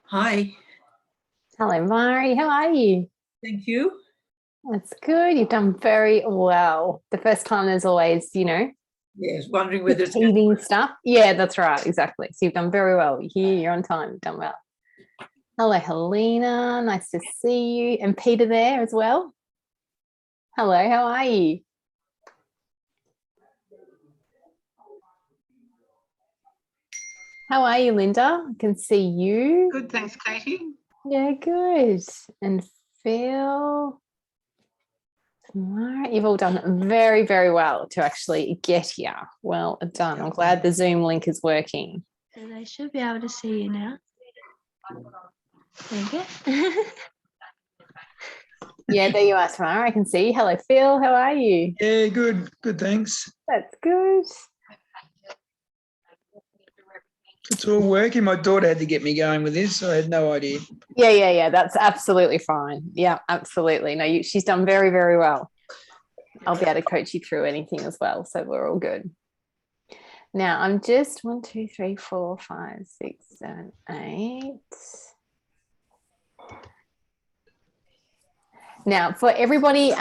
Hi, Hello, Mari. How are you? thank you. That's good. You've done very well. The first time there's always, Yes, wondering the whether it's going teething stuff. Yeah, that's right. Exactly. So you've done very well. You're here, you're on time. You've done well. Hello, Helena. Nice to see you. And Peter there as well. Hello, how are you? How are you, Linda? I can see you. Good, thanks, Katie. Yeah, good. And Phil. Tamara, you've all done very, very well to actually get here. Well done. I'm glad the Zoom link is working. So they should be able to see you now. There you go. Yeah, there you are, Tamara. I can see you. Hello, Phil. How are you? Yeah, good. Good, thanks. That's good. It's all working. My daughter had to get me going with this, so I had no idea. Yeah. That's absolutely fine. Yeah, absolutely. No, she's done very, very well. I'll be able to coach you through anything as well. So we're all good. Now I'm just 1, 2, 3, 4, 5, 6, 7, 8. Now for everybody,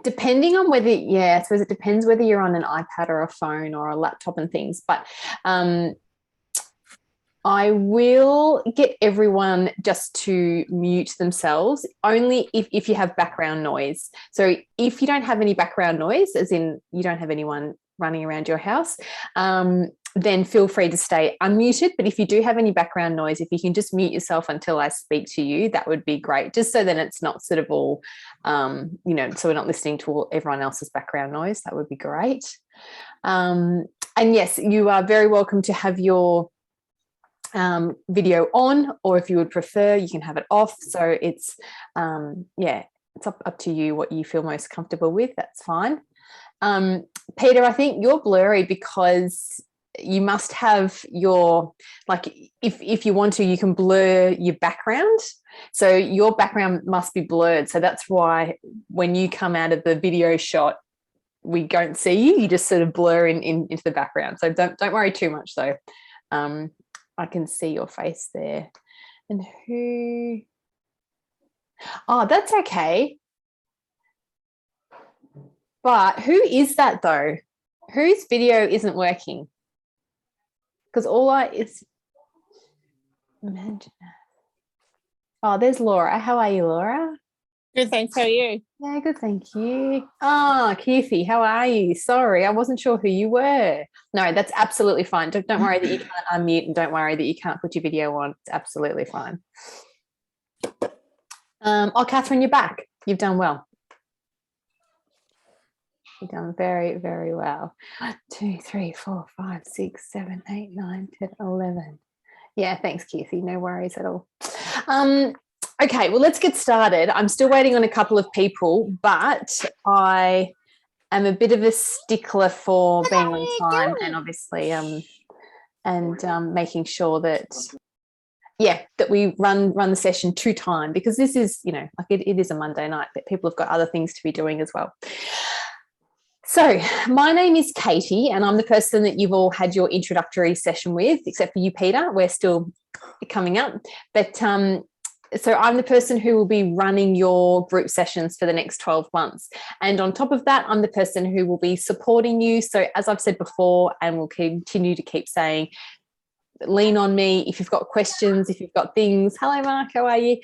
depending on whether, I suppose it depends whether you're on an iPad or a phone or a laptop and things, but I will get everyone just to mute themselves only if you have background noise. So if you don't have any background noise, as in you don't have anyone running around your house, then feel free to stay unmuted. But if you do have any background noise, if you can just mute yourself until I speak to you, that would be great. Just so then it's not sort of all, so we're not listening to everyone else's background noise. That would be great. And yes, you are very welcome to have your video on, or if you would prefer, you can have it off. So it's, it's up to you what you feel most comfortable with. That's fine. Peter, I think you're blurry because you must have your, like, if you want to, you can blur your background. So your background must be blurred. So that's why when you come out of the video shot, we don't see you. You just sort of blur into the background. So don't worry too much though. I can see your face there. And who? Oh, that's okay. But who is that though? Whose video isn't working? Because it's imagine. Oh, there's Laura. How are you, Laura? Good, thanks. How are you? Yeah, good, thank you. Oh, Keithy, how are you? Sorry, I wasn't sure who you were. No, that's absolutely fine. Don't worry that you can't unmute, and don't worry that you can't put your video on. It's absolutely fine. Catherine, you're back. You've done well. You've done very, very well. 1, 2, 3, 4, 5, 6, 7, 8, 9, 10, 11. Yeah, thanks, Keithy. No worries at all. Okay, well, let's get started. I'm still waiting on a couple of people, but I am a bit of a stickler for being on time and obviously making sure that we run the session to time, because this is, it is a Monday night, but people have got other things to be doing as well. So my name is Katie, and I'm the person that you've all had your introductory session with, except for you, Peter. We're still coming up. But so I'm the person who will be running your group sessions for the next 12 months. And on top of that, I'm the person who will be supporting you. So as I've said before, and will continue to keep saying, lean on me if you've got questions, if you've got things. Hello, Mark, how are you?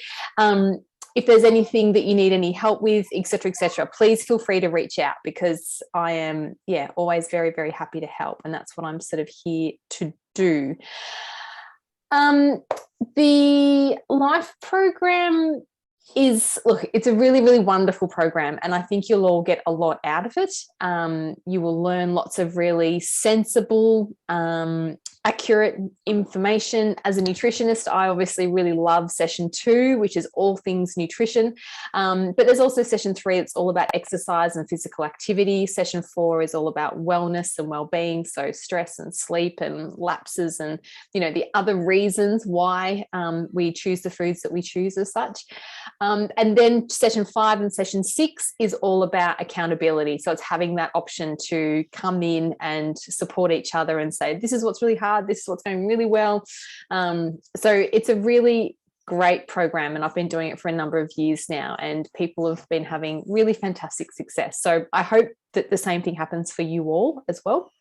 If there's anything that you need any help with, etc., please feel free to reach out, because I am, always very, very happy to help. And that's what I'm sort of here to do. The Life program it's a really, really wonderful program, and I think you'll all get a lot out of it. You will learn lots of really sensible, accurate information. As a nutritionist, I obviously really love session 2, which is all things nutrition. But there's also session 3, it's all about exercise and physical activity. Session 4 is all about wellness and well-being, so stress and sleep and lapses and, the other reasons why we choose the foods that we choose as such. And then session 5 and session 6 is all about accountability. So it's having that option to come in and support each other and say, this is what's really hard hard. This is what's going really well. So it's a really great program, and I've been doing it for a number of years now, and people have been having really fantastic success. So I hope that the same thing happens for you all as well.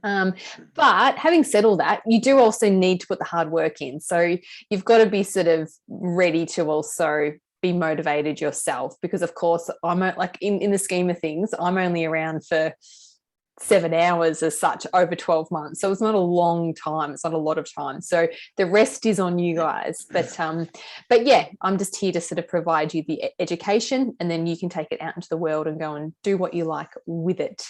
But having said all that, you do also need to put the hard work in. So you've got to be sort of ready to also be motivated yourself, because of course I'm like in the scheme of things, I'm only around for 7 hours as such over 12 months. So it's not a long time. It's not a lot of time. So the rest is on you guys. But yeah, I'm just here to sort of provide you the education, and then you can take it out into the world and go and do what you like with it.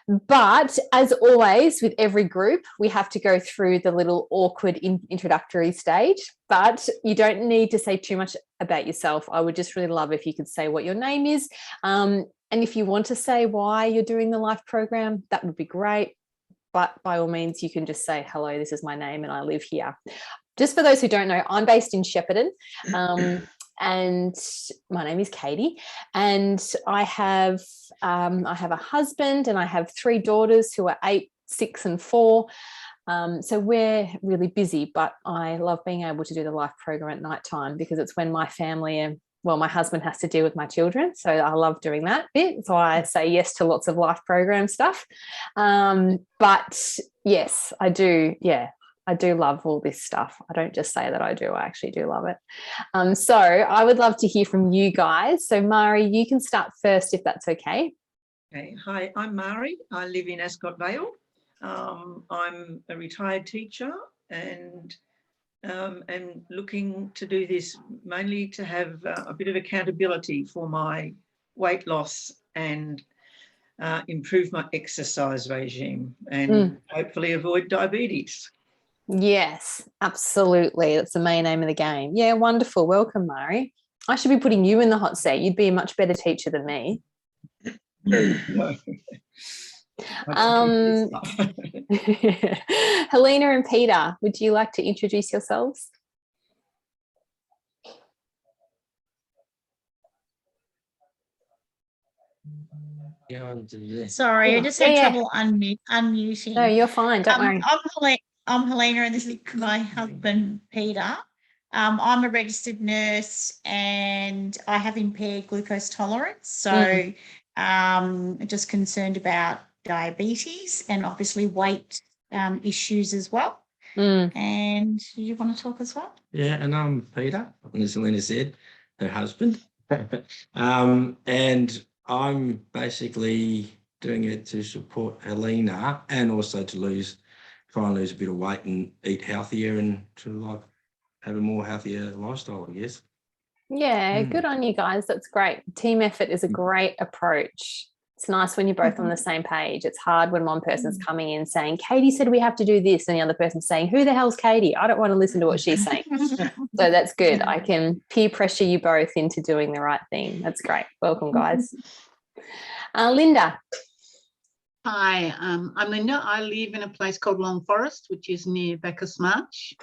But as always, with every group, we have to go through the little awkward introductory stage, but you don't need to say too much about yourself. I would just really love if you could say what your name is. And if you want to say why you're doing the life program, that would be great. But by all means, you can just say, hello, this is my name and I live here. Just for those who don't know, I'm based in Shepparton, and my name is Katie, and I have a husband, and I have 3 daughters who are 8, 6 and 4. So we're really busy, but I love being able to do the life program at night time, because it's when my family and my husband has to deal with my children. So I love doing that bit. So I say yes to lots of life program stuff. But yes, I do. Yeah, I do love all this stuff. I don't just say that I do, I actually do love it. So I would love to hear from you guys. So Mari, you can start first if that's okay. Okay. Hi, I'm Mari. I live in Ascot Vale. I'm a retired teacher, and looking to do this mainly to have a bit of accountability for my weight loss and improve my exercise regime and hopefully avoid diabetes. Yes, absolutely. That's the main aim of the game. Yeah, wonderful. Welcome, Mari. I should be putting you in the hot seat. You'd be a much better teacher than me. Helena and Peter, would you like to introduce yourselves? Sorry, I just had trouble unmuting. No, you're fine. Don't worry. I'm Helena, and this is my husband, Peter. I'm a registered nurse, and I have impaired glucose tolerance. So just concerned about diabetes and obviously weight issues as well. And do you want to talk as well? Yeah, and I'm Peter, as Helena said, her husband. And I'm basically doing it to support Helena, and also to try and lose a bit of weight and eat healthier, and to have a more healthier lifestyle, I guess. Yeah, good on you guys. That's great. Team effort is a great approach. It's nice when you're both on the same page. It's hard when one person's coming in saying, Katie said we have to do this, and the other person's saying, who the hell's Katie? I don't want to listen to what she's saying. So that's good. I can peer pressure you both into doing the right thing. That's great. Welcome, guys. Linda. Hi, I'm Linda. I live in a place called Long Forest, which is near Bacchus Marsh.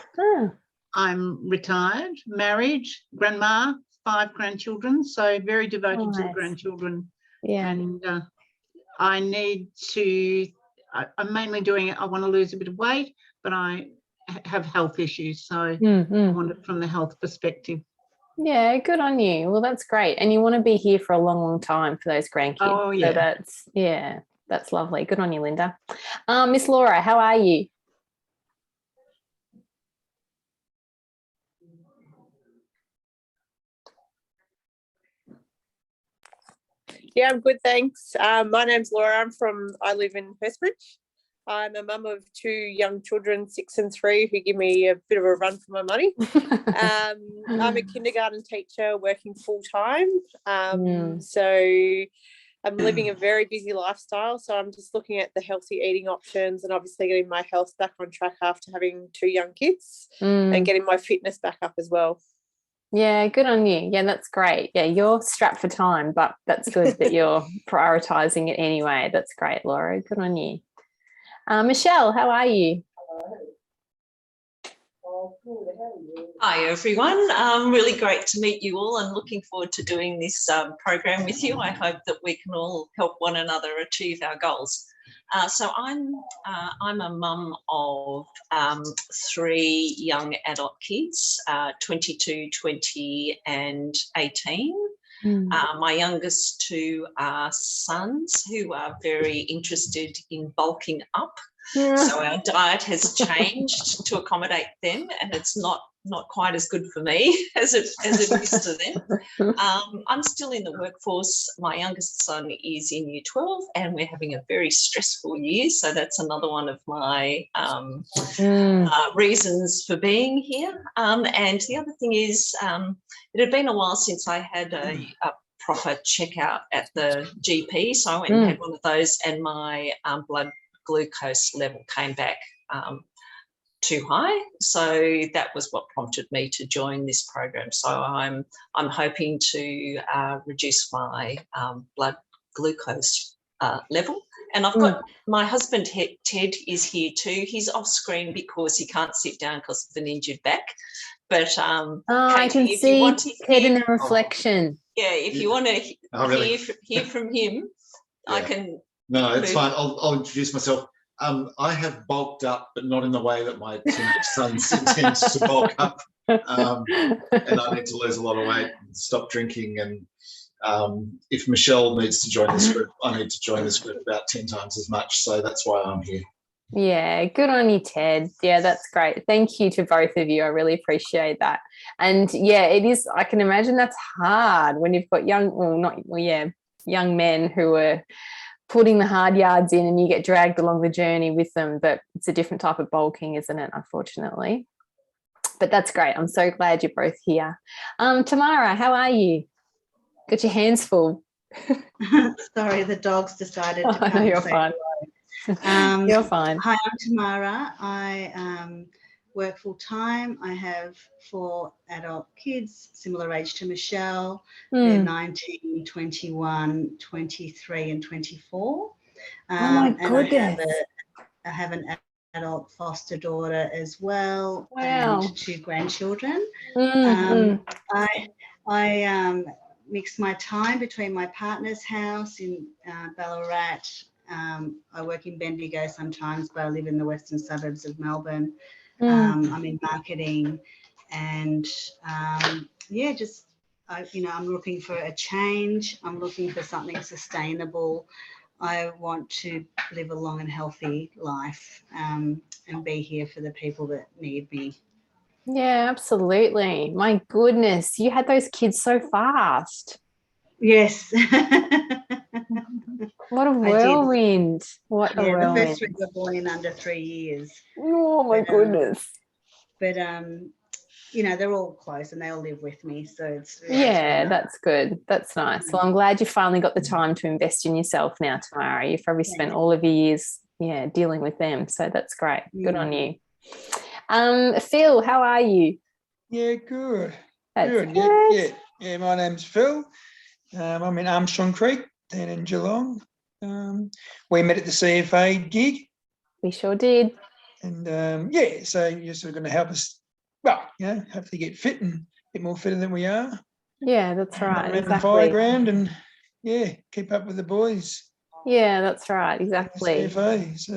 I'm retired, married, grandma, 5 grandchildren, so very devoted to the grandchildren. Yeah. And I need to, I'm mainly doing it, I want to lose a bit of weight, but I have health issues, so I want it from the health perspective. Yeah, good on you. Well, that's great. And you want to be here for a long, long time for those grandkids. Oh, yeah. So that's lovely. Good on you, Linda. Miss Laura, how are you? Yeah, I'm good, thanks. My name's Laura. I live in Hurstbridge. I'm a mum of 2 young children, 6 and 3, who give me a bit of a run for my money. I'm a kindergarten teacher working full-time. So I'm living a very busy lifestyle. So I'm just looking at the healthy eating options, and obviously getting my health back on track after having 2 young kids, and getting my fitness back up as well. Yeah, good on you. Yeah, that's great. Yeah, you're strapped for time, but that's good that you're prioritising it anyway. That's great, Laura. Good on you. Michelle, how are you? Hi, everyone. Really great to meet you all, and looking forward to doing this program with you. I hope that we can all help one another achieve our goals. So I'm a mum of 3 young adult kids, 22, 20 and 18. My youngest 2 are sons who are very interested in bulking up. So our diet has changed to accommodate them, and it's not quite as good for me as it is to them. I'm still in the workforce. My youngest son is in year 12 and we're having a very stressful year. So that's another one of my reasons for being here. And the other thing is it had been a while since I had a proper checkout at the GP. So I went and had one of those, and my blood glucose level came back too high. So that was what prompted me to join this program. So I'm hoping to reduce my blood glucose level. And I've got my husband Ted is here too. He's off screen because he can't sit down because of an injured back. But I can see Ted in the reflection. Yeah, if you want to hear from him, yeah. I can. No, it's fine. I'll introduce myself. I have bulked up, but not in the way that my teenage son intends to bulk up. And I need to lose a lot of weight and stop drinking. And if Michelle needs to join this group, I need to join this group about 10 times as much. So that's why I'm here. Yeah, good on you, Ted. Yeah, that's great. Thank you to both of you. I really appreciate that. And yeah, it is. I can imagine that's hard when you've got young men who are putting the hard yards in and you get dragged along the journey with them. But it's a different type of bulking, isn't it, unfortunately? But that's great. I'm so glad you're both here. Tamara, how are you? Got your hands full. Sorry, the dogs decided to come. No, you're fine. You're fine. Hi, I'm Tamara. I work full time. I have 4 adult kids, similar age to Michelle. They're 19, 21, 23 and 24. Oh my goodness. And I have an adult foster daughter as well. Wow. And 2 grandchildren. I mix my time between my partner's house in Ballarat. I work in Bendigo sometimes, but I live in the western suburbs of Melbourne. I'm in marketing, and I'm looking for a change. I'm looking for something sustainable. I want to live a long and healthy life, and be here for the people that need me. Yeah, absolutely. My goodness, you had those kids so fast. Yes. What a whirlwind. What a whirlwind. The first 3 were born in under 3 years. Oh, my goodness. They're all close and they all live with me. So it's really that's good. That's nice. Well, I'm glad you finally got the time to invest in yourself now, Tamara. You've probably spent all of your years, dealing with them. So that's great. Good on you. Phil, how are you? Yeah, good. That's good. Yeah, my name's Phil. I'm in Armstrong Creek, down in Geelong. We met at the CFA gig. We sure did. And so you're sort of going to help us, hopefully get fit and get more fitter than we are. Yeah, that's right. Exactly. Fire ground and keep up with the boys. Yeah, that's right. Exactly. CFA. So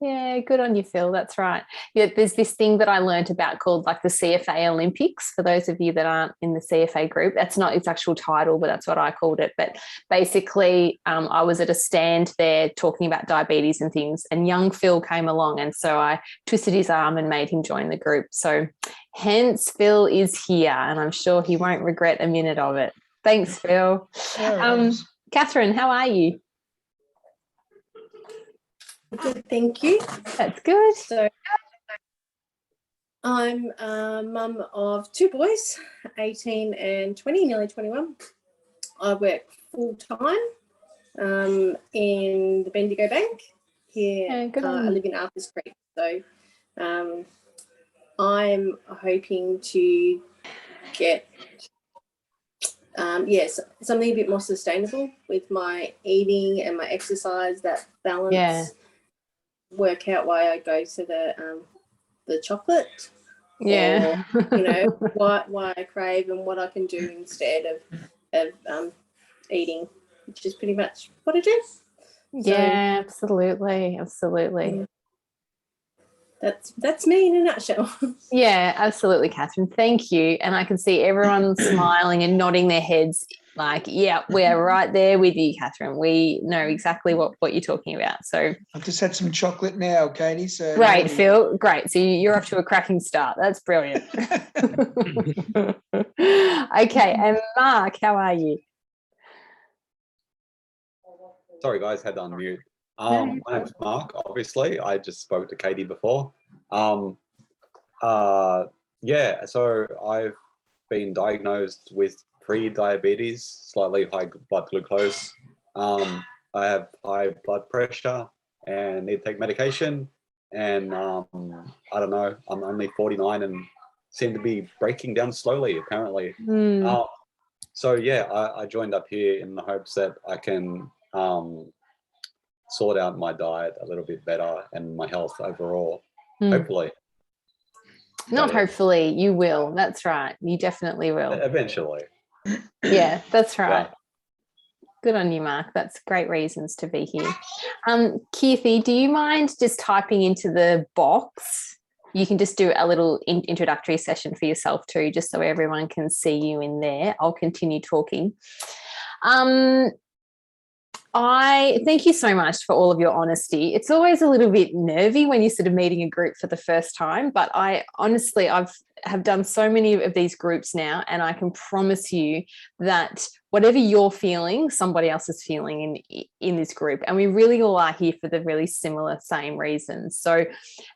Yeah, good on you, Phil. That's right. Yeah, there's this thing that I learned about called like the CFA Olympics. For those of you that aren't in the CFA group, that's not its actual title, but that's what I called it. But basically, I was at a stand there talking about diabetes and things, and young Phil came along, and so I twisted his arm and made him join the group. So hence Phil is here, and I'm sure he won't regret a minute of it. Thanks, Phil. Catherine, how are you? Good, thank you. That's good. So I'm a mum of 2 boys, 18 and 20, nearly 21. I work full time in the Bendigo Bank here. I live in Arthurs Creek, so I'm hoping to get something a bit more sustainable with my eating and my exercise, that balance. Yeah. Work out why I go to the chocolate. Yeah. Or, why I crave and what I can do instead of eating, which is pretty much what I do. Yeah, absolutely. Absolutely. That's me in a nutshell. Yeah, absolutely, Catherine. Thank you. And I can see everyone smiling and nodding their heads like, yeah, we're right there with you, Catherine. We know exactly what you're talking about. So I've just had some chocolate now, Katie. So great, Phil. Great. So you're off to a cracking start. That's brilliant. Okay. And Mark, how are you? Sorry, guys, had to unmute. My name's Mark. Obviously, I just spoke to Katie before. Yeah, so I've been diagnosed with pre-diabetes, slightly high blood glucose. I have high blood pressure and need to take medication. And I don't know, I'm only 49 and seem to be breaking down slowly, apparently. So yeah, I joined up here in the hopes that I can sort out my diet a little bit better and my health overall, hopefully. Not hopefully, you will. That's right. You definitely will. Eventually. Yeah, that's right. Yeah. Good on you, Mark. That's great reasons to be here. Keithy, do you mind just typing into the box? You can just do a little introductory session for yourself too, just so everyone can see you in there. I'll continue talking. I thank you so much for all of your honesty. It's always a little bit nervy when you're sort of meeting a group for the first time, but I honestly, have done so many of these groups now, and I can promise you that whatever you're feeling, somebody else is feeling in this group. And we really all are here for the really similar same reasons. So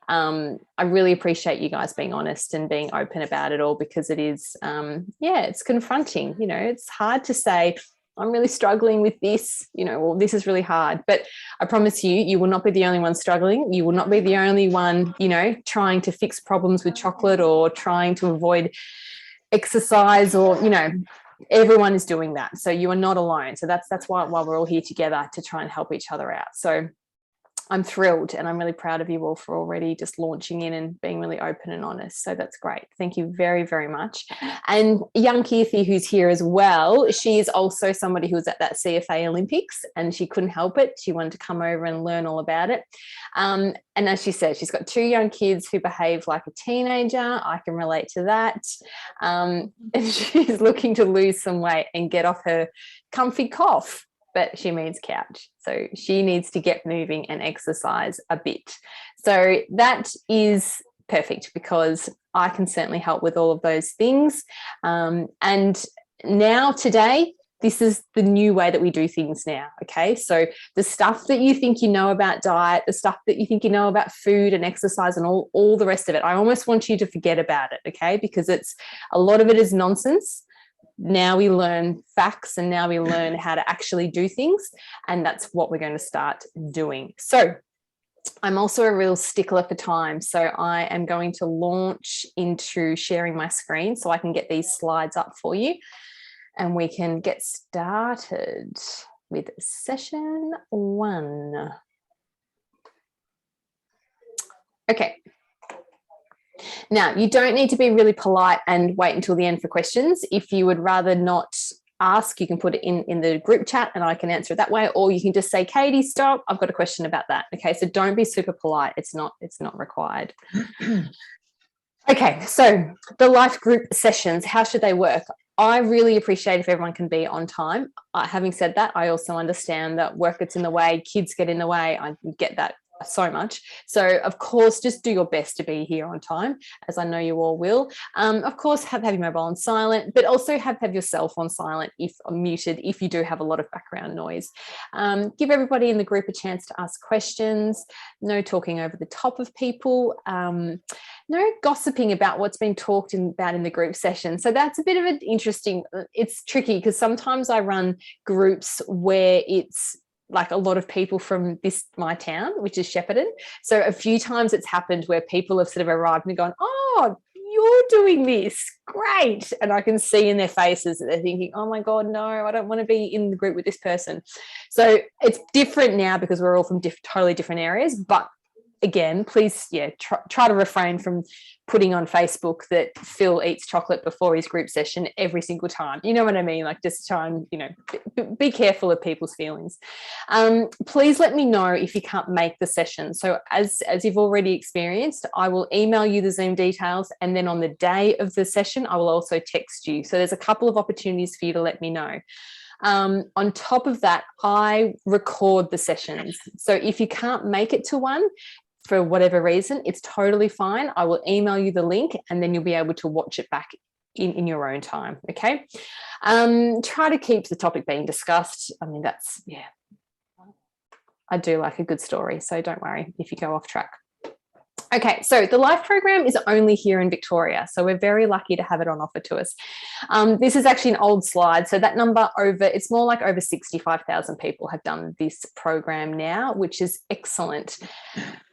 I really appreciate you guys being honest and being open about it all, because it is, it's confronting. You know, it's hard to say, I'm really struggling with this, you know, well, this is really hard. But I promise you, you will not be the only one struggling. You will not be the only one, you know, trying to fix problems with chocolate or trying to avoid exercise, or, you know, everyone is doing that. So you are not alone. So that's why we're all here together, to try and help each other out. So I'm thrilled, and I'm really proud of you all for already just launching in and being really open and honest. So that's great. Thank you very, very much. And young Keithy, who's here as well, she is also somebody who was at that CFA Olympics, and she couldn't help it. She wanted to come over and learn all about it. And as she said, she's got 2 young kids who behave like a teenager. I can relate to that. And she's looking to lose some weight and get off her comfy cough. But she means couch. So she needs to get moving and exercise a bit. So that is perfect, because I can certainly help with all of those things. And now today, this is the new way that we do things now. Okay. So the stuff that you think you know about diet, the stuff that you think you know about food and exercise and all the rest of it, I almost want you to forget about it. Okay. Because a lot of it is nonsense. Now we learn facts, and now we learn how to actually do things. And that's what we're going to start doing. So I'm also a real stickler for time. So I am going to launch into sharing my screen so I can get these slides up for you, and we can get started with session 1. Okay. Now, you don't need to be really polite and wait until the end for questions. If you would rather not ask, you can put it in the group chat and I can answer it that way, or you can just say, Katie, stop, I've got a question about that. Okay, so don't be super polite. It's not required. Okay, so the life group sessions, how should they work? I really appreciate if everyone can be on time. Having said that, I also understand that work gets in the way, kids get in the way. I get that so much. So of course, just do your best to be here on time, as I know you all will. Of course, have your mobile on silent, but also have your cell phone silent if muted, if you do have a lot of background noise. Give everybody in the group a chance to ask questions. No talking over the top of people. No gossiping about what's been talked about in the group session. So that's a bit of an interesting, it's tricky, because sometimes I run groups where it's like a lot of people from my town, which is Shepparton. So a few times it's happened where people have sort of arrived and gone, oh, you're doing this, great. And I can see in their faces that they're thinking, oh my God, no, I don't want to be in the group with this person. So it's different now because we're all from totally different areas, but again, please, try to refrain from putting on Facebook that Phil eats chocolate before his group session every single time. You know what I mean? Like, just try and, be careful of people's feelings. Please let me know if you can't make the session. So as you've already experienced, I will email you the Zoom details, and then on the day of the session, I will also text you. So there's a couple of opportunities for you to let me know. On top of that, I record the sessions. So if you can't make it to one for whatever reason, it's totally fine. I will email you the link, and then you'll be able to watch it back in your own time. Okay. Try to keep the topic being discussed. I mean, I do like a good story, so don't worry if you go off track. Okay, so the Life program is only here in Victoria, so we're very lucky to have it on offer to us. This is actually an old slide, so that number it's more like over 65,000 people have done this program now, which is excellent.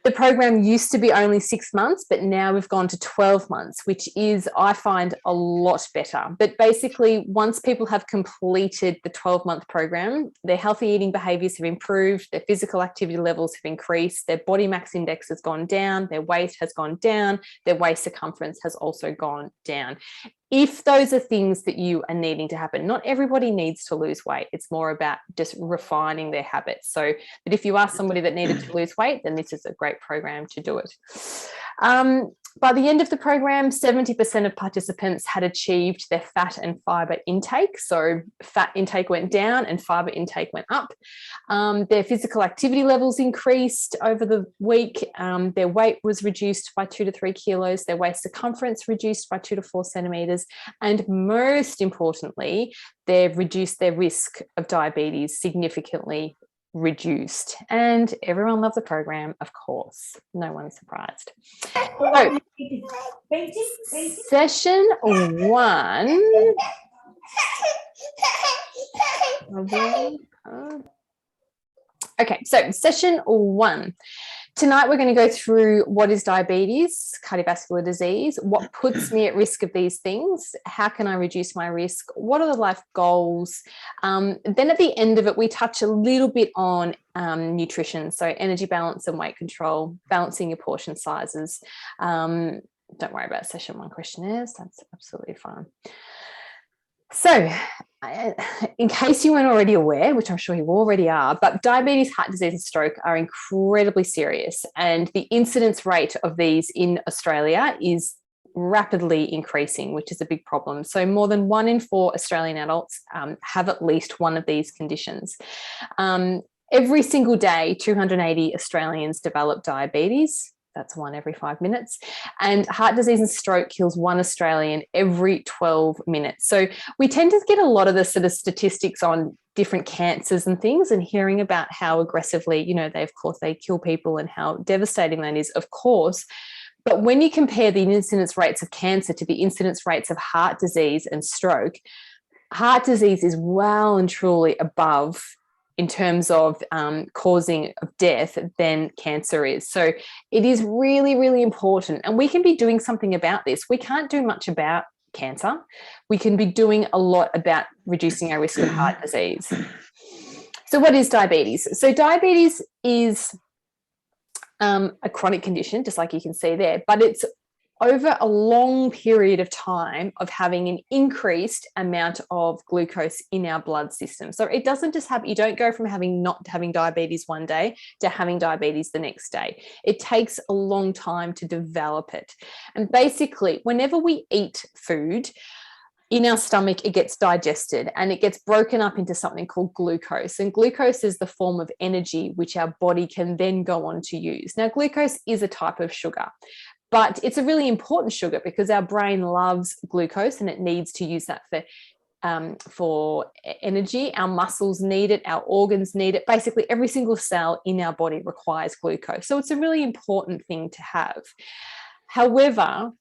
The program used to be only 6 months, but now we've gone to 12 months, which is, I find, a lot better. But basically, once people have completed the 12-month program, their healthy eating behaviours have improved, their physical activity levels have increased, their body mass index has gone down, their weight has gone down, their waist circumference has also gone down. If those are things that you are needing to happen, not everybody needs to lose weight. It's more about just refining their habits. So, but if you are somebody that needed to lose weight, then this is a great program to do it. By the end of the program, 70% of participants had achieved their fat and fibre intake. So fat intake went down and fibre intake went up. Their physical activity levels increased over the week. Their weight was reduced by 2 to 3 kilos. Their waist circumference reduced by 2 to 4 centimetres. And most importantly, they've reduced their risk of diabetes significantly reduced, and everyone loved the program, of course. No one's surprised. So, session 1. Okay, so session 1. Tonight, we're going to go through what is diabetes, cardiovascular disease, what puts me at risk of these things, how can I reduce my risk, what are the life goals. Then at the end of it, we touch a little bit on nutrition, so energy balance and weight control, balancing your portion sizes. Don't worry about session 1 questionnaires, that's absolutely fine. So, in case you weren't already aware, which I'm sure you already are, but diabetes, heart disease and stroke are incredibly serious, and the incidence rate of these in Australia is rapidly increasing, which is a big problem. So more than 1 in 4 Australian adults have at least one of these conditions. Every single day, 280 Australians develop diabetes. That's 1 every 5 minutes. And heart disease and stroke kills 1 Australian every 12 minutes. So we tend to get a lot of the sort of statistics on different cancers and things, and hearing about how aggressively, they kill people and how devastating that is, of course. But when you compare the incidence rates of cancer to the incidence rates of heart disease and stroke, heart disease is well and truly above in terms of causing of death than cancer is. So it is really, really important. And we can be doing something about this. We can't do much about cancer. We can be doing a lot about reducing our risk of heart disease. So what is diabetes? So diabetes is a chronic condition, just like you can see there, but it's over a long period of time of having an increased amount of glucose in our blood system. So it doesn't just you don't go from not having diabetes one day to having diabetes the next day. It takes a long time to develop it. And basically, whenever we eat food, in our stomach, it gets digested and it gets broken up into something called glucose. And glucose is the form of energy which our body can then go on to use. Now, glucose is a type of sugar, but it's a really important sugar because our brain loves glucose and it needs to use that for energy. Our muscles need it, our organs need it. Basically, every single cell in our body requires glucose. So it's a really important thing to have. However,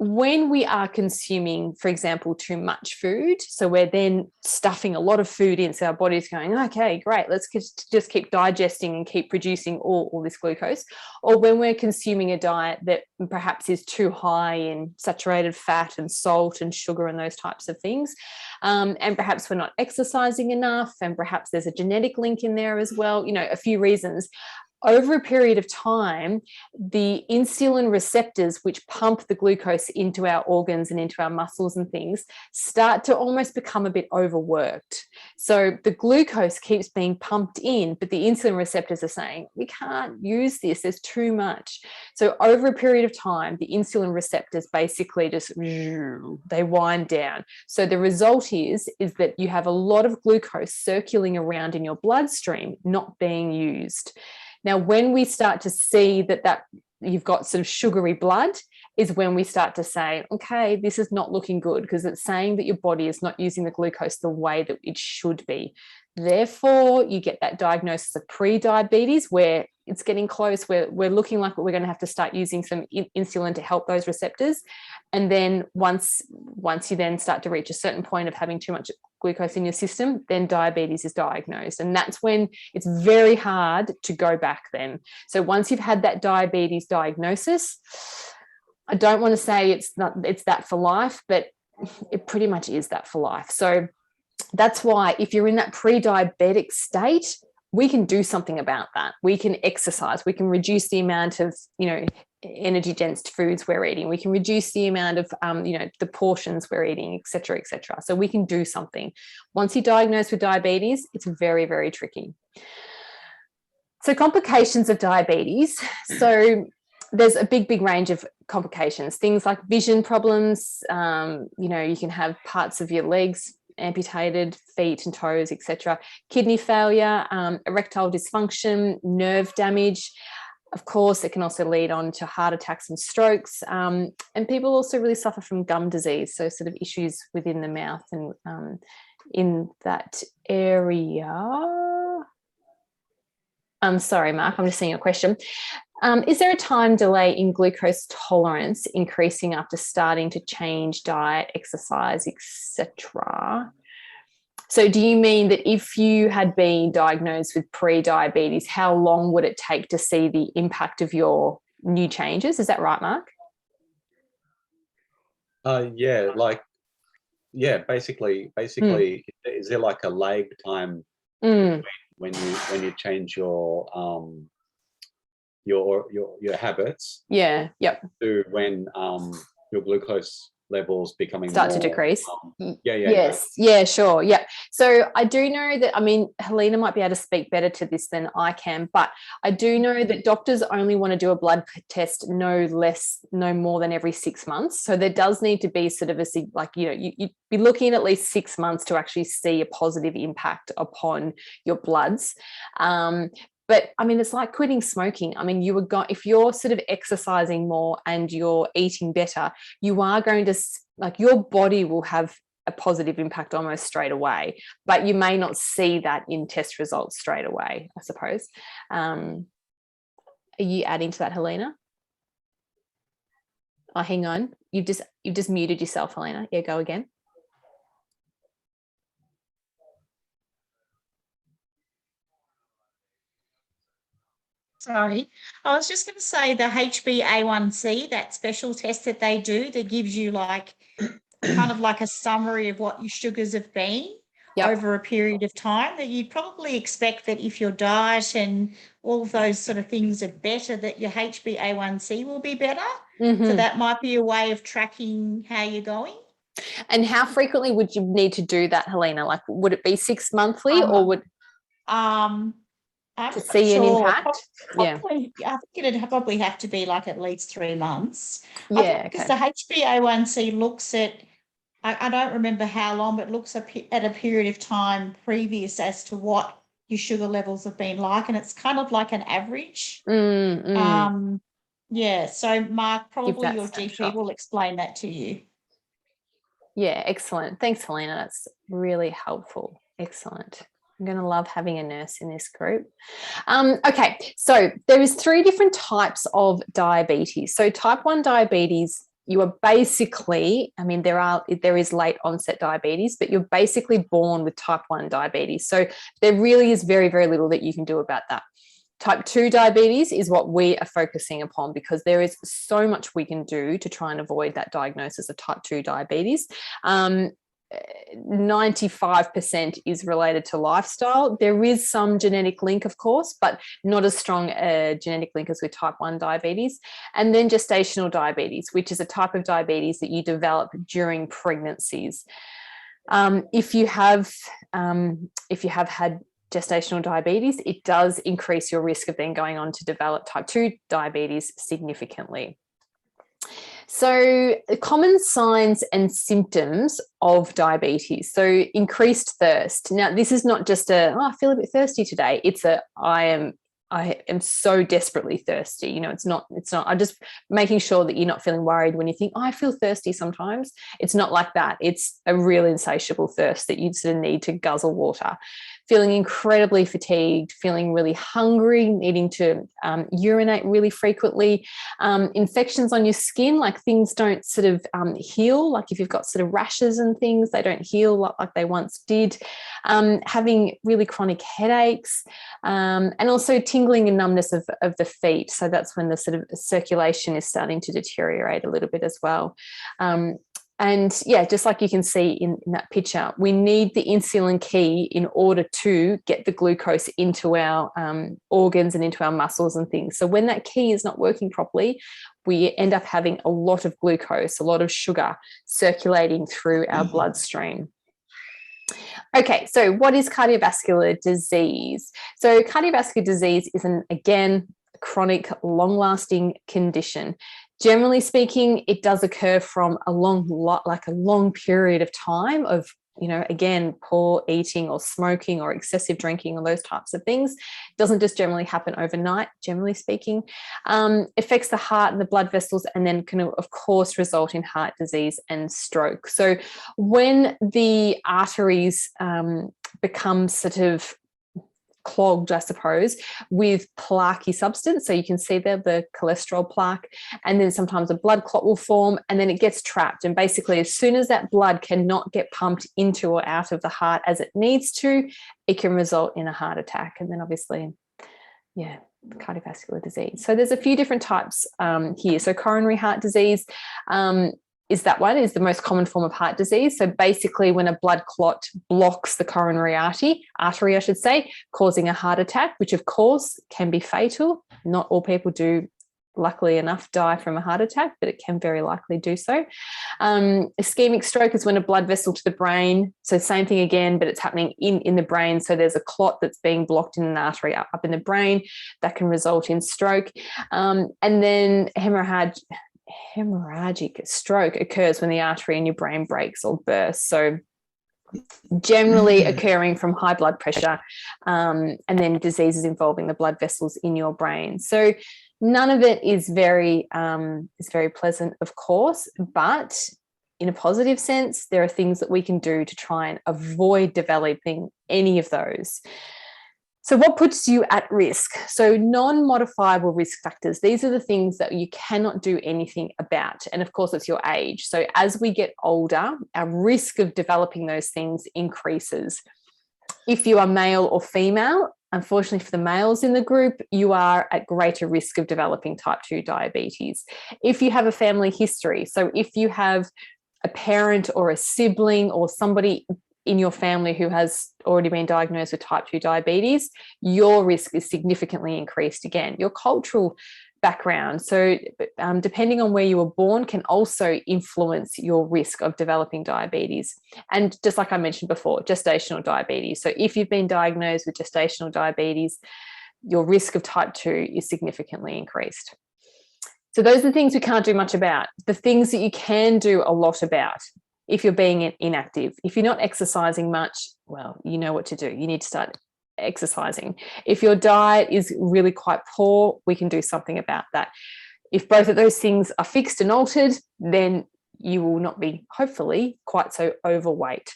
when we are consuming, for example, too much food, so we're then stuffing a lot of food in, so our body's going, okay, great, let's just keep digesting and keep producing all this glucose. Or when we're consuming a diet that perhaps is too high in saturated fat and salt and sugar and those types of things, and perhaps we're not exercising enough, and perhaps there's a genetic link in there as well, a few reasons. over a period of time, the insulin receptors, which pump the glucose into our organs and into our muscles and things, start to almost become a bit overworked. So the glucose keeps being pumped in, but the insulin receptors are saying, we can't use this, there's too much. So over a period of time, the insulin receptors basically just, they wind down. So the result is that you have a lot of glucose circulating around in your bloodstream, not being used. Now, when we start to see that you've got sort of sugary blood is when we start to say, okay, this is not looking good, because it's saying that your body is not using the glucose the way that it should be. Therefore, you get that diagnosis of pre-diabetes where it's getting close. We're looking like we're going to have to start using some insulin to help those receptors. And then once you then start to reach a certain point of having too much glucose in your system, then diabetes is diagnosed. And that's when it's very hard to go back then. So once you've had that diabetes diagnosis, I don't want to say it's that for life, but it pretty much is that for life. So that's why if you're in that pre-diabetic state, we can do something about that. We can exercise. We can reduce the amount of, energy dense foods we're eating. We can reduce the amount of, the portions we're eating, et cetera, et cetera. So we can do something. Once you're diagnosed with diabetes, it's very, very tricky. So complications of diabetes. So there's a big range of complications, things like vision problems. You can have parts of your legs amputated, feet and toes, etc. Kidney failure, erectile dysfunction, nerve damage. Of course, it can also lead on to heart attacks and strokes. And people also really suffer from gum disease, so sort of issues within the mouth and in that area. I'm sorry, Mark, I'm just seeing a question. Is there a time delay in glucose tolerance increasing after starting to change diet, exercise, etc.? So do you mean that if you had been diagnosed with pre-diabetes, how long would it take to see the impact of your new changes? Is that right, Mark? Basically, is there like a lag time when you change your habits? Yeah. Yep. To when your glucose levels becoming start more, to decrease. Yes. Yeah, sure. Yeah. So I do know that, Helena might be able to speak better to this than I can, but I do know that doctors only want to do a blood test no more than every 6 months. So there does need to be sort of you'd be looking at least 6 months to actually see a positive impact upon your bloods. But it's like quitting smoking. If you're sort of exercising more and you're eating better, you are going to, your body will have a positive impact almost straight away, but you may not see that in test results straight away, I suppose. Are you adding to that, Helena? Oh, hang on. You've just muted yourself, Helena. Yeah, go again. Sorry, I was just going to say the HbA1c, that special test that they do that gives you kind of like a summary of what your sugars have been over a period of time, that you'd probably expect that if your diet and all of those sort of things are better, that your HbA1c will be better. Mm-hmm. So that might be a way of tracking how you're going. And how frequently would you need to do that, Helena? Would it be 6 monthly or would... to see an impact? Probably, I think it'd probably have to be at least 3 months. Yeah, because the HbA1c looks at, I don't remember how long, but looks at a period of time previous as to what your sugar levels have been like, and it's kind of like an average. So Mark, probably your GP will explain that to you. Yeah, excellent. Thanks, Helena. That's really helpful. Excellent. I'm going to love having a nurse in this group. Okay, so there is 3 different types of diabetes. So type 1 diabetes, you are basically, there is late onset diabetes, but you're basically born with type 1 diabetes. So there really is very, very little that you can do about that. Type 2 diabetes is what we are focusing upon because there is so much we can do to try and avoid that diagnosis of type 2 diabetes. 95% is related to lifestyle. There is some genetic link, of course, but not as strong a genetic link as with type 1 diabetes. And then gestational diabetes, which is a type of diabetes that you develop during pregnancies. If you have had gestational diabetes, it does increase your risk of then going on to develop type 2 diabetes significantly. So common signs and symptoms of diabetes. So increased thirst. Now, this is not just I feel a bit thirsty today. It's I am so desperately thirsty. You know, it's not, I'm just making sure that you're not feeling worried when you think, I feel thirsty sometimes. It's not like that. It's a real insatiable thirst that you sort of need to guzzle water. Feeling incredibly fatigued, feeling really hungry, needing to urinate really frequently, infections on your skin, like things don't sort of heal, like if you've got sort of rashes and things, they don't heal like they once did, having really chronic headaches, and also tingling and numbness of the feet. So that's when the sort of circulation is starting to deteriorate a little bit as well. And yeah, just like you can see in that picture, we need the insulin key in order to get the glucose into our organs and into our muscles and things. So when that key is not working properly, we end up having a lot of glucose, a lot of sugar circulating through our bloodstream. Okay, so what is cardiovascular disease? So cardiovascular disease is again, chronic, long-lasting condition. Generally speaking, it does occur from a long period of time of, you know, again, poor eating or smoking or excessive drinking or those types of things. It doesn't just generally happen overnight, generally speaking. Affects the heart and the blood vessels, and then can, of course, result in heart disease and stroke. So when the arteries become sort of clogged, I suppose, with plaquey substance. So you can see there the cholesterol plaque, and then sometimes a blood clot will form, and then it gets trapped. And basically, as soon as that blood cannot get pumped into or out of the heart as it needs to, it can result in a heart attack. And then obviously, yeah, cardiovascular disease. So there's a few different types here. So coronary heart disease is the most common form of heart disease. So basically when a blood clot blocks the coronary artery, I should say, causing a heart attack, which of course can be fatal. Not all people do, luckily enough, die from a heart attack, but it can very likely do so. Ischemic stroke is when a blood vessel to the brain, so same thing again, but it's happening in the brain. So there's a clot that's being blocked in an artery up in the brain that can result in stroke. And then hemorrhagic stroke occurs when the artery in your brain breaks or bursts. So generally occurring from high blood pressure, and then diseases involving the blood vessels in your brain. So none of it is very pleasant, of course, but in a positive sense, there are things that we can do to try and avoid developing any of those. So what puts you at risk? So non-modifiable risk factors, these are the things that you cannot do anything about. And of course, it's your age. So as we get older, our risk of developing those things increases. If you are male or female, unfortunately for the males in the group, you are at greater risk of developing type 2 diabetes. If you have a family history, so if you have a parent or a sibling or somebody in your family who has already been diagnosed with type 2 diabetes, your risk is significantly increased again. Your cultural background, so depending on where you were born, can also influence your risk of developing diabetes. And just like I mentioned before, gestational diabetes. So if you've been diagnosed with gestational diabetes, your risk of type 2 is significantly increased. So those are the things we can't do much about. The things that you can do a lot about: if you're being inactive, if you're not exercising much, well, you know what to do. You need to start exercising. If your diet is really quite poor, we can do something about that. If both of those things are fixed and altered, then you will not be, hopefully, quite so overweight.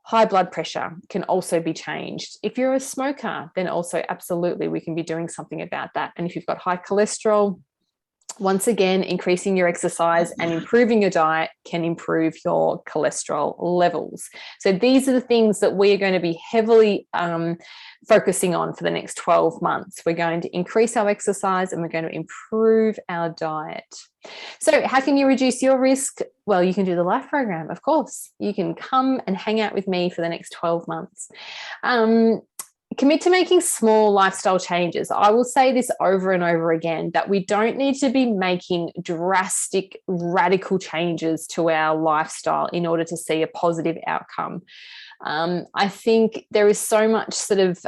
High blood pressure can also be changed. If you're a smoker, then also absolutely we can be doing something about that. And if you've got high cholesterol, Once again, increasing your exercise and improving your diet can improve your cholesterol levels. So these are the things that we are going to be heavily focusing on for the next 12 months. We're going to increase our exercise and we're going to improve our diet. So how can you reduce your risk? Well, you can do the Life program, of course. You can come and hang out with me for the next 12 months. Commit to making small lifestyle changes. I will say this over and over again, that we don't need to be making drastic, radical changes to our lifestyle in order to see a positive outcome. I think there is so much sort of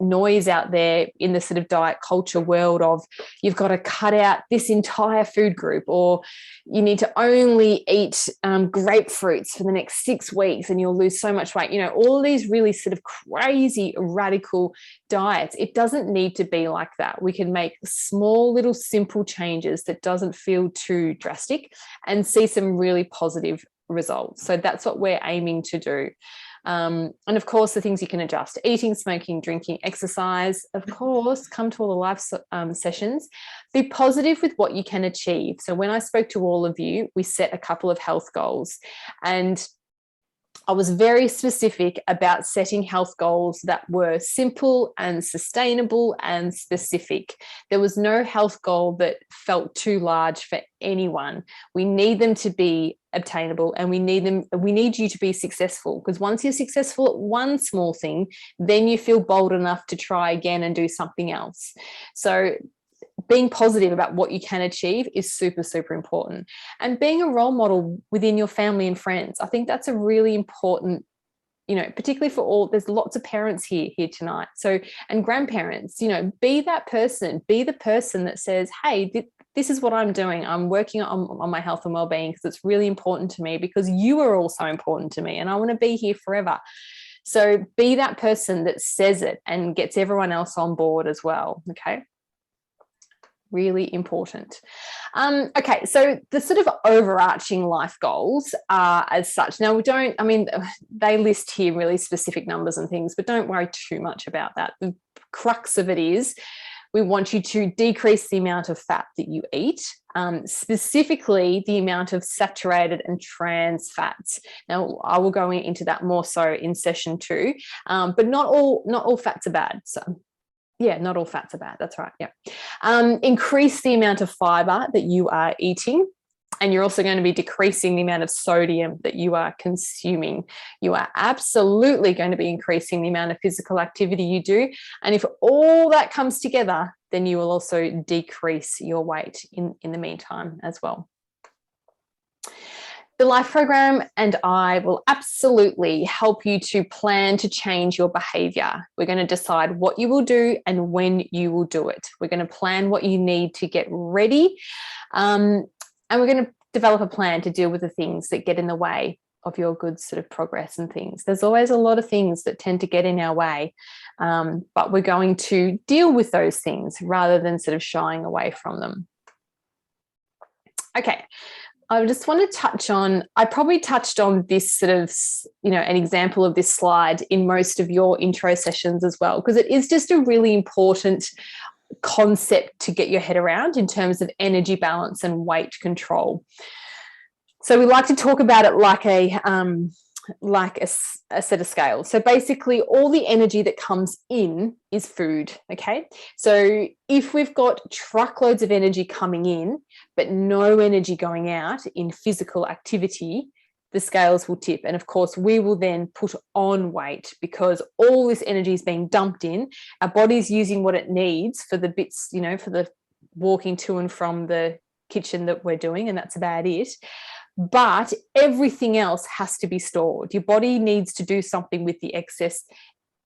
noise out there in the sort of diet culture world of you've got to cut out this entire food group, or you need to only eat grapefruits for the next 6 weeks and you'll lose so much weight. You know, all these really sort of crazy radical diets. It doesn't need to be like that. We can make small little simple changes that doesn't feel too drastic and see some really positive results. So that's what we're aiming to do. And of course, the things you can adjust: eating, smoking, drinking, exercise. Of course, come to all the live sessions. Be positive with what you can achieve. So when I spoke to all of you, we set a couple of health goals, and I was very specific about setting health goals that were simple and sustainable and specific. There was no health goal that felt too large for anyone. We need them to be obtainable, and we need you to be successful, because once you're successful at one small thing, then you feel bold enough to try again and do something else. So being positive about what you can achieve is super, super important. And being a role model within your family and friends, I think that's a really important, you know, particularly for all, there's lots of parents here tonight. So, and grandparents, you know, be that person, be the person that says, hey, this is what I'm doing. I'm working on my health and well-being because it's really important to me, because you are also important to me and I want to be here forever. So be that person that says it and gets everyone else on board as well. Okay. Really important. Okay, so the sort of overarching life goals are as such. Now they list here really specific numbers and things, but don't worry too much about that. The crux of it is we want you to decrease the amount of fat that you eat, specifically the amount of saturated and trans fats. Now, I will go into that more so in session 2, but not all fats are bad. So yeah, not all fats are bad. That's right. Yeah. Increase the amount of fiber that you are eating. And you're also going to be decreasing the amount of sodium that you are consuming. You are absolutely going to be increasing the amount of physical activity you do. And if all that comes together, then you will also decrease your weight in the meantime as well. The Life program and I will absolutely help you to plan to change your behavior. We're going to decide what you will do and when you will do it. We're going to plan what you need to get ready. And we're going to develop a plan to deal with the things that get in the way of your good sort of progress and things. There's always a lot of things that tend to get in our way, but we're going to deal with those things rather than sort of shying away from them. Okay. I just want to touch on, I probably touched on this sort of, you know, an example of this slide in most of your intro sessions as well, because it is just a really important concept to get your head around in terms of energy balance and weight control. So we like to talk about it like a set of scales. So basically all the energy that comes in is food, okay? So if we've got truckloads of energy coming in but no energy going out in physical activity, the scales will tip. And of course we will then put on weight because all this energy is being dumped in. Our body's using what it needs for the bits, you know, for the walking to and from the kitchen that we're doing, and that's about it. But everything else has to be stored. Your body needs to do something with the excess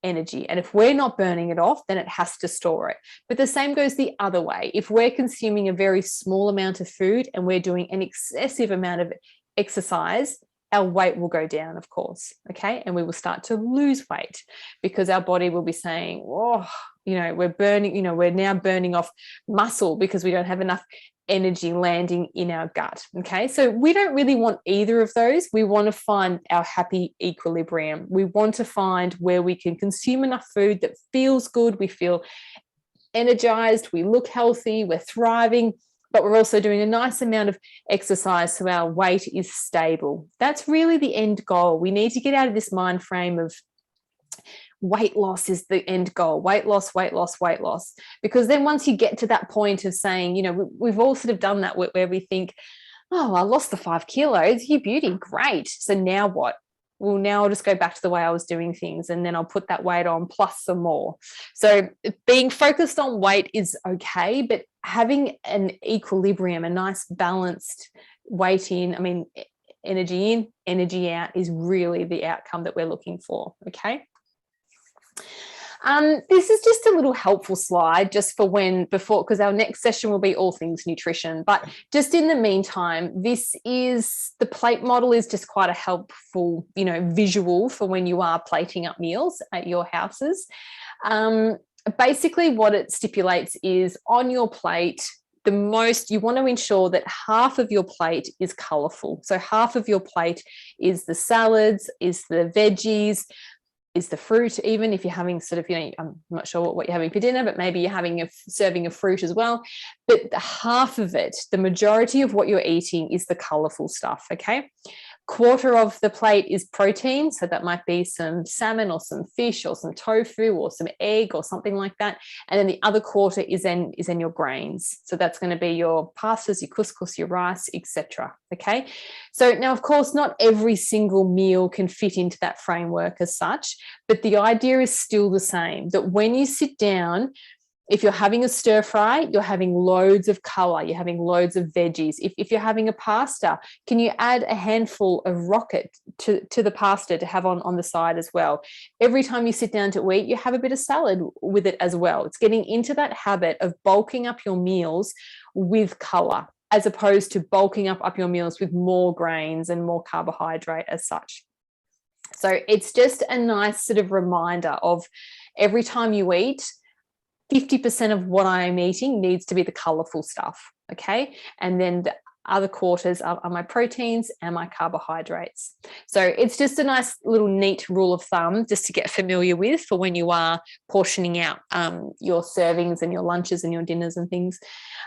energy. And if we're not burning it off, then it has to store it. But the same goes the other way. If we're consuming a very small amount of food and we're doing an excessive amount of exercise, our weight will go down, of course, okay? And we will start to lose weight because our body will be saying, oh, you know, we're now burning off muscle because we don't have enough energy landing in our gut, okay? So we don't really want either of those. We want to find our happy equilibrium. We want to find where we can consume enough food that feels good, we feel energized, we look healthy, we're thriving, but we're also doing a nice amount of exercise so our weight is stable. That's really the end goal. We need to get out of this mind frame of weight loss is the end goal, weight loss, weight loss, weight loss. Because then once you get to that point of saying, you know, we've all sort of done that where we think, oh, I lost the 5 kilos, you beauty, great. So now what? Well, now I'll just go back to the way I was doing things, and then I'll put that weight on plus some more. So being focused on weight is okay, but having an equilibrium, a nice balanced weight in, I mean, energy in, energy out is really the outcome that we're looking for, okay? This is just a little helpful slide just for because our next session will be all things nutrition. But just in the meantime, the plate model is just quite a helpful, you know, visual for when you are plating up meals at your houses. Basically what it stipulates is on your plate, you want to ensure that half of your plate is colourful. So half of your plate is the salads, is the veggies, is the fruit, even if you're having sort of, you know, I'm not sure what you're having for dinner, but maybe you're having a serving of fruit as well. But the half of it, the majority of what you're eating is the colourful stuff, okay? Quarter of the plate is protein, so that might be some salmon or some fish or some tofu or some egg or something like that. And then the other quarter is in your grains. So that's going to be your pastas, your couscous, your rice, etc. Okay. So now, of course, not every single meal can fit into that framework as such, but the idea is still the same, that when you sit down, if you're having a stir fry, you're having loads of colour, you're having loads of veggies. If you're having a pasta, can you add a handful of rocket to the pasta to have on the side as well? Every time you sit down to eat, you have a bit of salad with it as well. It's getting into that habit of bulking up your meals with colour, as opposed to bulking up your meals with more grains and more carbohydrate as such. So it's just a nice sort of reminder of every time you eat, 50% of what I am eating needs to be the colourful stuff, okay? And then the other quarters are my proteins and my carbohydrates. So it's just a nice little neat rule of thumb just to get familiar with for when you are portioning out your servings and your lunches and your dinners and things.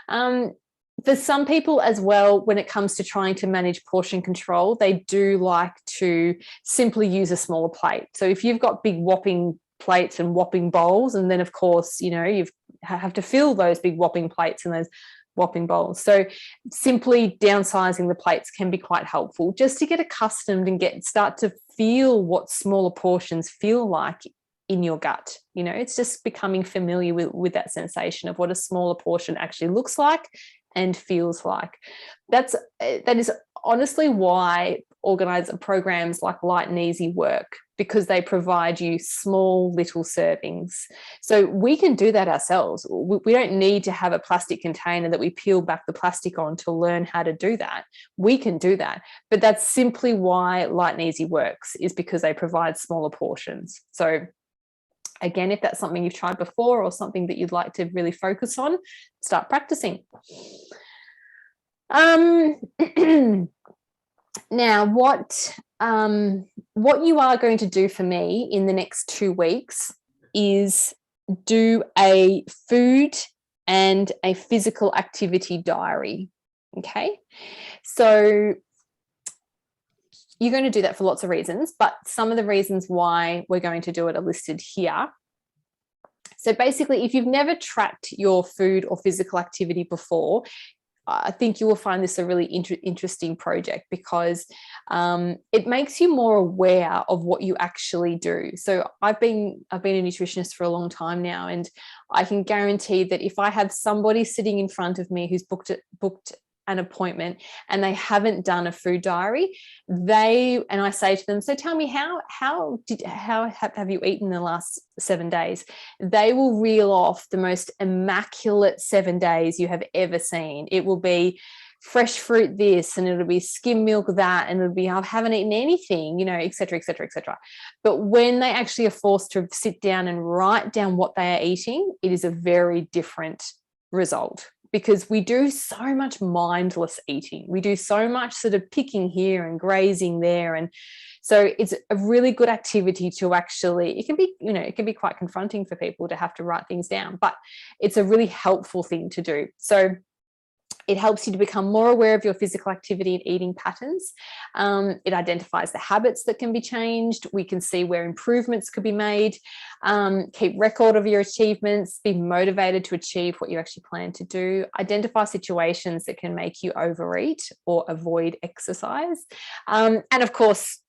For some people as well, when it comes to trying to manage portion control, they do like to simply use a smaller plate. So if you've got big whopping plates and whopping bowls, and then of course, you know, you have to fill those big whopping plates and those whopping bowls. So simply downsizing the plates can be quite helpful just to get accustomed and start to feel what smaller portions feel like in your gut. You know, it's just becoming familiar with that sensation of what a smaller portion actually looks like and feels like. That is honestly why organizer programs like Light and Easy work, because they provide you small little servings. So we can do that ourselves. We don't need to have a plastic container that we peel back the plastic on to learn how to do that. We can do that. But that's simply why Light and Easy works, is because they provide smaller portions. So again, if that's something you've tried before or something that you'd like to really focus on, start practicing. Now, what you are going to do for me in the next 2 weeks is do a food and a physical activity diary. Okay, so you're going to do that for lots of reasons, but some of the reasons why we're going to do it are listed here. So basically, if you've never tracked your food or physical activity before, I think you will find this a really interesting project, because it makes you more aware of what you actually do. So I've been a nutritionist for a long time now, and I can guarantee that if I have somebody sitting in front of me who's booked an appointment and they haven't done a food diary, and I say to them, so tell me, how have you eaten in the last 7 days? They will reel off the most immaculate 7 days you have ever seen. It will be fresh fruit this, and it'll be skim milk that, and it'll be, I haven't eaten anything, you know, et cetera, et cetera, et cetera. But when they actually are forced to sit down and write down what they are eating, it is a very different result. Because we do so much mindless eating. We do so much sort of picking here and grazing there. And so it's a really good activity to actually, it can be quite confronting for people to have to write things down, but it's a really helpful thing to do. So It helps you to become more aware of your physical activity and eating patterns. It identifies the habits that can be changed. We can see where improvements could be made. Keep record of your achievements. Be motivated to achieve what you actually plan to do. Identify situations that can make you overeat or avoid exercise. And of course,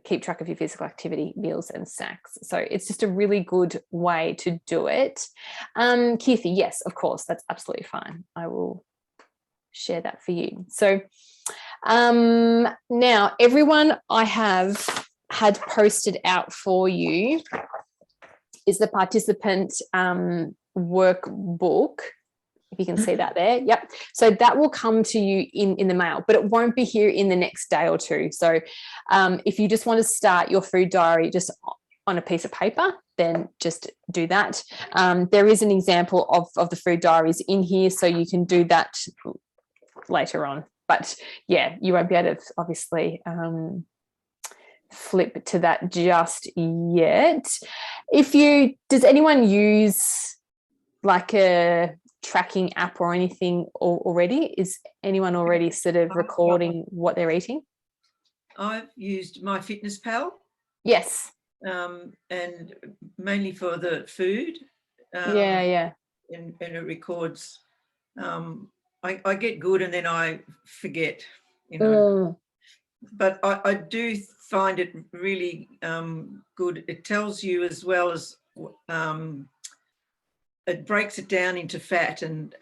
keep track of your physical activity, meals and snacks. So it's just a really good way to do it. Keithy, yes, of course, that's absolutely fine. I will share that for you. So now everyone I have had posted out for you is the participant workbook. If you can see that there. Yep. So that will come to you in the mail, but it won't be here in the next day or two. So if you just want to start your food diary just on a piece of paper, then just do that. There is an example of the food diaries in here, so you can do that later on. But yeah, you won't be able to obviously flip to that just yet. Does anyone use like a tracking app or anything already? Is anyone already sort of recording what they're eating? I've used MyFitnessPal. Yes. And mainly for the food. Yeah. And it records. I get good and then I forget, you know. But I do find it really good. It tells you as well as it breaks it down into fat and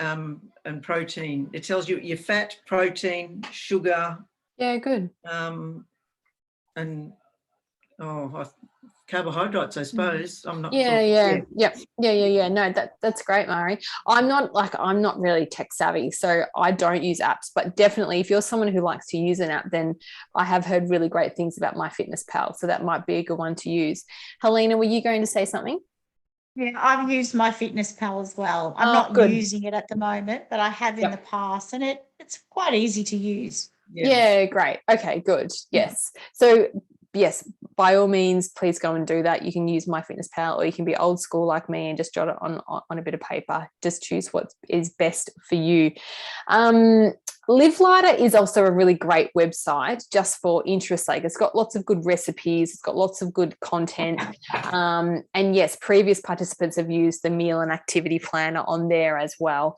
protein. It tells you your fat, protein, sugar. Yeah, good. And carbohydrates, I suppose. I'm not. Yeah. No, that's great, Mari. I'm not really tech savvy, so I don't use apps. But definitely, if you're someone who likes to use an app, then I have heard really great things about MyFitnessPal, so that might be a good one to use. Helena, were you going to say something? Yeah, I've used MyFitnessPal as well. I'm not using it at the moment, but I have in the past, and it's quite easy to use. Yeah, great. Okay, good. Yes. So yes, by all means, please go and do that. You can use MyFitnessPal, or you can be old school like me and just jot it on a bit of paper. Just choose what is best for you. Live Lighter is also a really great website just for interest's sake. It's got lots of good recipes. It's got lots of good content. And yes, previous participants have used the meal and activity planner on there as well.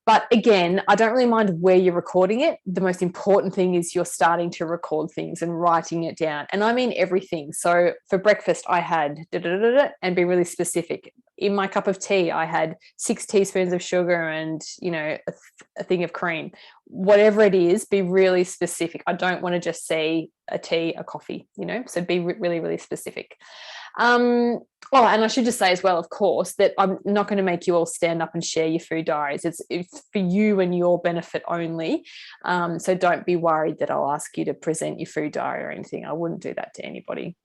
But again, I don't really mind where you're recording it. The most important thing is you're starting to record things and writing it down. And I mean everything. So for breakfast, I had and be really specific. In my cup of tea, I had 6 teaspoons of sugar and, a thing of cream. Whatever it is, be really specific. I don't want to just say a tea, a coffee, so be really, really specific. And I should just say as well, of course, that I'm not going to make you all stand up and share your food diaries. It's for you and your benefit only. So don't be worried that I'll ask you to present your food diary or anything. I wouldn't do that to anybody.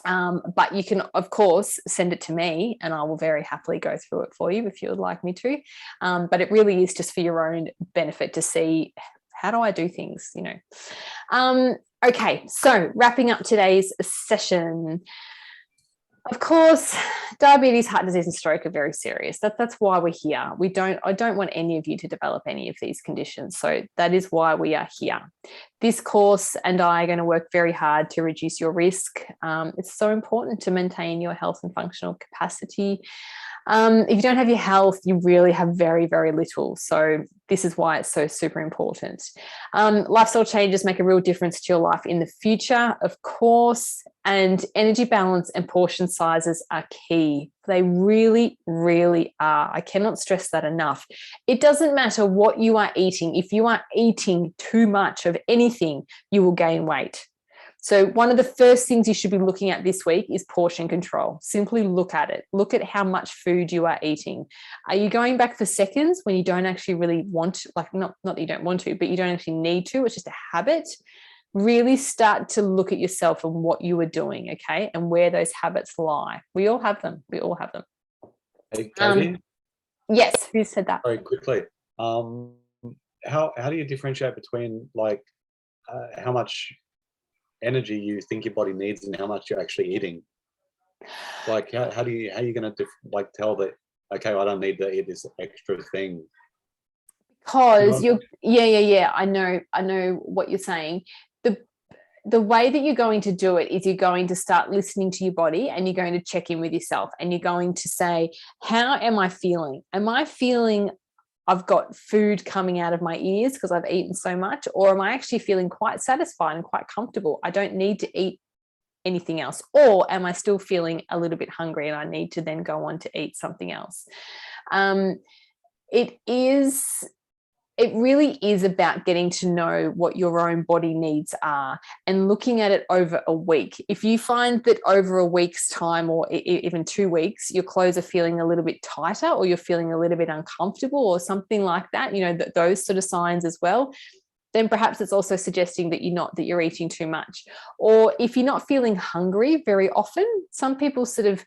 But you can, of course, send it to me and I will very happily go through it for you if you would like me to. But it really is just for your own benefit to see, how do I do things, Okay, so wrapping up today's session. Of course, diabetes, heart disease and stroke are very serious. That's why we're here. I don't want any of you to develop any of these conditions. So that is why we are here. This course and I are going to work very hard to reduce your risk. It's so important to maintain your health and functional capacity. If you don't have your health, you really have very, very little. So this is why it's so super important. Lifestyle changes make a real difference to your life in the future, of course, and energy balance and portion sizes are key. They really, really are. I cannot stress that enough. It doesn't matter what you are eating. If you are eating too much of anything, you will gain weight. So one of the first things you should be looking at this week is portion control. Simply look at it. Look at how much food you are eating. Are you going back for seconds when you don't actually really want to, not that you don't want to, but you don't actually need to, it's just a habit? Really start to look at yourself and what you are doing, okay, and where those habits lie. We all have them. We all have them. Hey, Katie? Yes, who said that? Very quickly. How do you differentiate between how much energy you think your body needs and how much you're actually eating? How are you going to tell that, okay, I don't need to eat this extra thing? because yeah, I know what you're saying. The way that you're going to do it is you're going to start listening to your body, and you're going to check in with yourself, and you're going to say, how am I feeling? Am I feeling I've got food coming out of my ears because I've eaten so much, or am I actually feeling quite satisfied and quite comfortable? I don't need to eat anything else. Or am I still feeling a little bit hungry and I need to then go on to eat something else? It really is about getting to know what your own body needs are and looking at it over a week. If you find that over a week's time, or even 2 weeks, your clothes are feeling a little bit tighter, or you're feeling a little bit uncomfortable or something like that, those sort of signs as well, then perhaps it's also suggesting that you're eating too much. Or if you're not feeling hungry very often, some people sort of,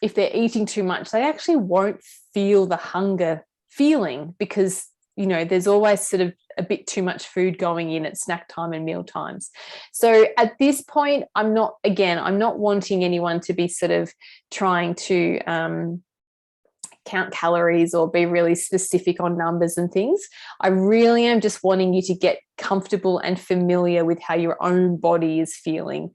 if they're eating too much, they actually won't feel the hunger feeling, because there's always sort of a bit too much food going in at snack time and meal times. So at this point, I'm not wanting anyone to be sort of trying to count calories or be really specific on numbers and things. I really am just wanting you to get comfortable and familiar with how your own body is feeling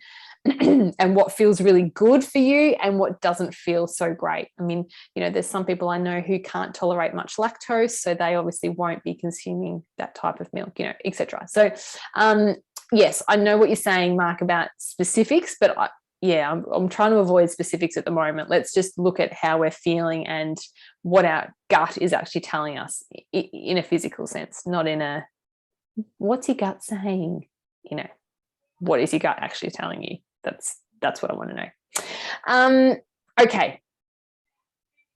and what feels really good for you and what doesn't feel so great. I mean, there's some people I know who can't tolerate much lactose, so they obviously won't be consuming that type of milk, etc. So yes, I know what you're saying, Mark, about specifics, but I'm trying to avoid specifics at the moment. Let's just look at how we're feeling and what our gut is actually telling us in a physical sense, not in a, what's your gut saying? What is your gut actually telling you? That's what I want to know. Okay,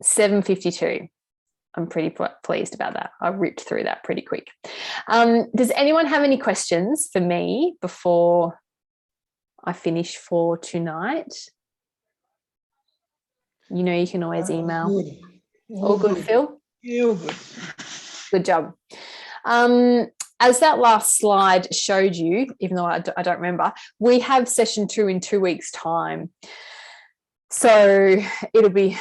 7:52. I'm pretty pleased about that. I ripped through that pretty quick. Does anyone have any questions for me before I finish for tonight? You can always email. All good, Phil? Yeah, all good. Good job. As that last slide showed you, even though I don't remember, we have session 2 in 2 weeks' time. So it'll be,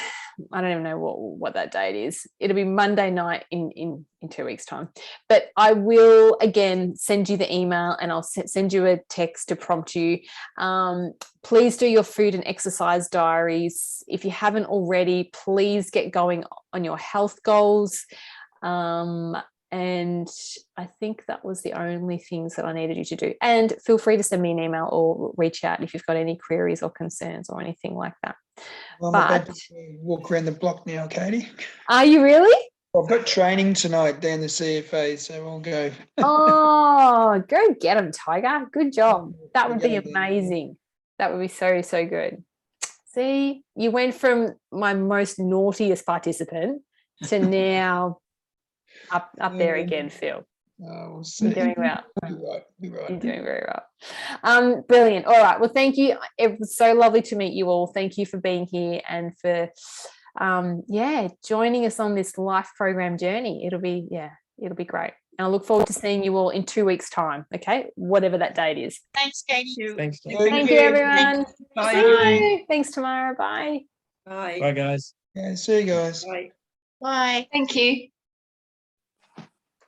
I don't even know what that date is. It'll be Monday night in 2 weeks' time. But I will, again, send you the email, and I'll send you a text to prompt you. Please do your food and exercise diaries. If you haven't already, please get going on your health goals. And I think that was the only things that I needed you to do. And feel free to send me an email or reach out if you've got any queries or concerns or anything like that. Well, I'm about to walk around the block now, Katie. Are you really? I've got training tonight down the CFA, so we'll go. Oh, go get them, Tiger. Good job. That would be amazing. That would be so, so good. See, you went from my most naughtiest participant to now up there again, Phil. We'll see. You're doing well. You're right. You're doing very well. Brilliant. All right. Well, thank you. It was so lovely to meet you all. Thank you for being here and for joining us on this life program journey. It'll be great. And I look forward to seeing you all in 2 weeks' time. Okay, whatever that date is. Thanks, Katie. Thanks. Thank you, everyone. Bye. See you. Thanks, Tamara. Bye. Bye. Bye, guys. Yeah, see you guys. Bye. Bye. Thank you.